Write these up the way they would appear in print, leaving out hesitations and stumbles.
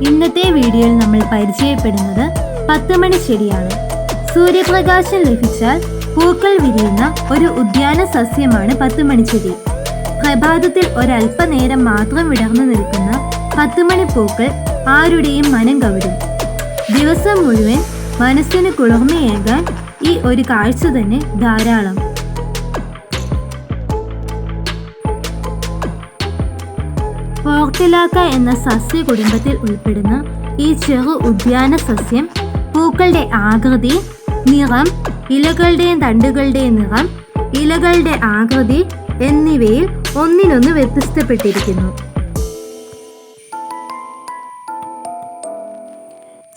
ഇന്നത്തെ വീഡിയോയിൽ നമ്മൾ പരിചയപ്പെടുന്നത് 10 മണി ചെടിയാണ്. സൂര്യപ്രകാശം ലഭിച്ചാൽ പൂക്കൾ വിരിയുന്ന ഒരു ഉദ്യാന സസ്യമാണ് 10 മണി ചെടി. പ്രഭാതത്തിൽ ഒരല്പനേരം മാത്രം വിടർന്നു നിൽക്കുന്ന 10 മണി പൂക്കൾ ആരുടെയും മനം കവരും. ദിവസം മുഴുവൻ മനസ്സിന് കുളിർമയേകാൻ ഈ ഒരു കാഴ്ച തന്നെ ധാരാളം. പോർട്ടിലാക്ക എന്ന സസ്യ കുടുംബത്തിൽ ഉൾപ്പെടുന്ന ഈ ചെറു ഉദ്യാന സസ്യം പൂക്കളുടെ ആകൃതി, നിറം, ഇലകളുടെയും തണ്ടുകളുടെയും നിറം, ഇലകളുടെ ആകൃതി എന്നിവയിൽ ഒന്നിനൊന്ന് വ്യത്യസ്തപ്പെട്ടിരിക്കുന്നു.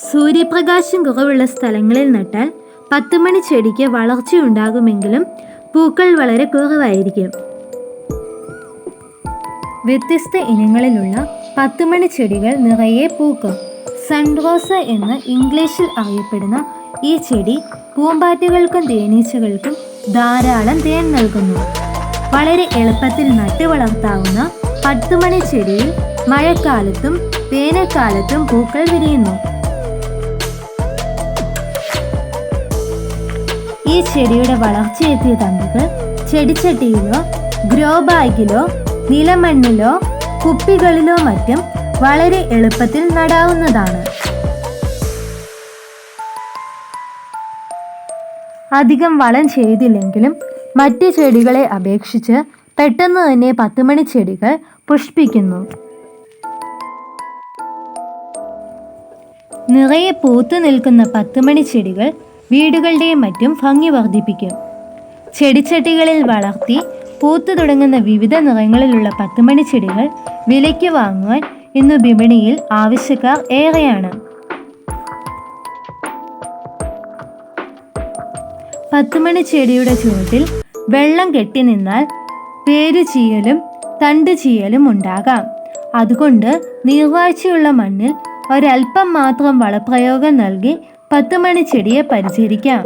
സൂര്യപ്രകാശം കുറവുള്ള സ്ഥലങ്ങളിൽ നട്ടാൽ 10 മണി ചെടിക്ക് വളർച്ചയുണ്ടാകുമെങ്കിലും പൂക്കൾ വളരെ കുറവായിരിക്കും. വ്യത്യസ്ത ഇനങ്ങളിലുള്ള 10 മണി ചെടികൾ നിറയെ പൂക്കും. സൺറോസ് എന്ന് ഇംഗ്ലീഷിൽ അറിയപ്പെടുന്ന ഈ ചെടി പൂമ്പാറ്റകൾക്കും തേനീച്ചകൾക്കും ധാരാളം തേൻ നൽകുന്നു. വളരെ എളുപ്പത്തിൽ നട്ടു വളർത്താവുന്ന 10 മണി ചെടിയിൽ മഴക്കാലത്തും വേനൽക്കാലത്തും പൂക്കൾ വിരിയുന്നു. ഈ ചെടിയുടെ വളർച്ചയെത്തിയ തണ്ടുകൾ ചെടിച്ചട്ടിയിലോ ഗ്രോ ബാഗിലോ നിലമണ്ണിലോ കുപ്പികളിലോ മറ്റും വളരെ എളുപ്പത്തിൽ നടാവുന്നതാണ്. അധികം വളം ചെയ്തില്ലെങ്കിലും മറ്റ് ചെടികളെ അപേക്ഷിച്ച് പെട്ടെന്ന് തന്നെ 10 മണി ചെടികൾ പുഷ്പിക്കുന്നു. നിറയെ പൂത്തു നിൽക്കുന്ന 10 മണി ചെടികൾ വീടുകളുടെയും മറ്റും ഭംഗി വർദ്ധിപ്പിക്കും. ചെടിച്ചട്ടികളിൽ വളർത്തി പൂത്തു തുടങ്ങുന്ന വിവിധ നിറങ്ങളിലുള്ള 10 മണി ചെടികൾ വിലയ്ക്ക് വാങ്ങുവാൻ ഇന്ന് വിപണിയിൽ ആവശ്യക്കാർ ഏറെയാണ്. 10 മണി ചെടിയുടെ ചുവട്ടിൽ വെള്ളം കെട്ടി നിന്നാൽ വേര് ചീയലും തണ്ട് ചീയലും ഉണ്ടാകാം. അതുകൊണ്ട് നീർവാഴ്ചയുള്ള മണ്ണിൽ ഒരൽപ്പം മാത്രം വളപ്രയോഗം നൽകി 10 മണി ചെടിയെ പരിചരിക്കാം.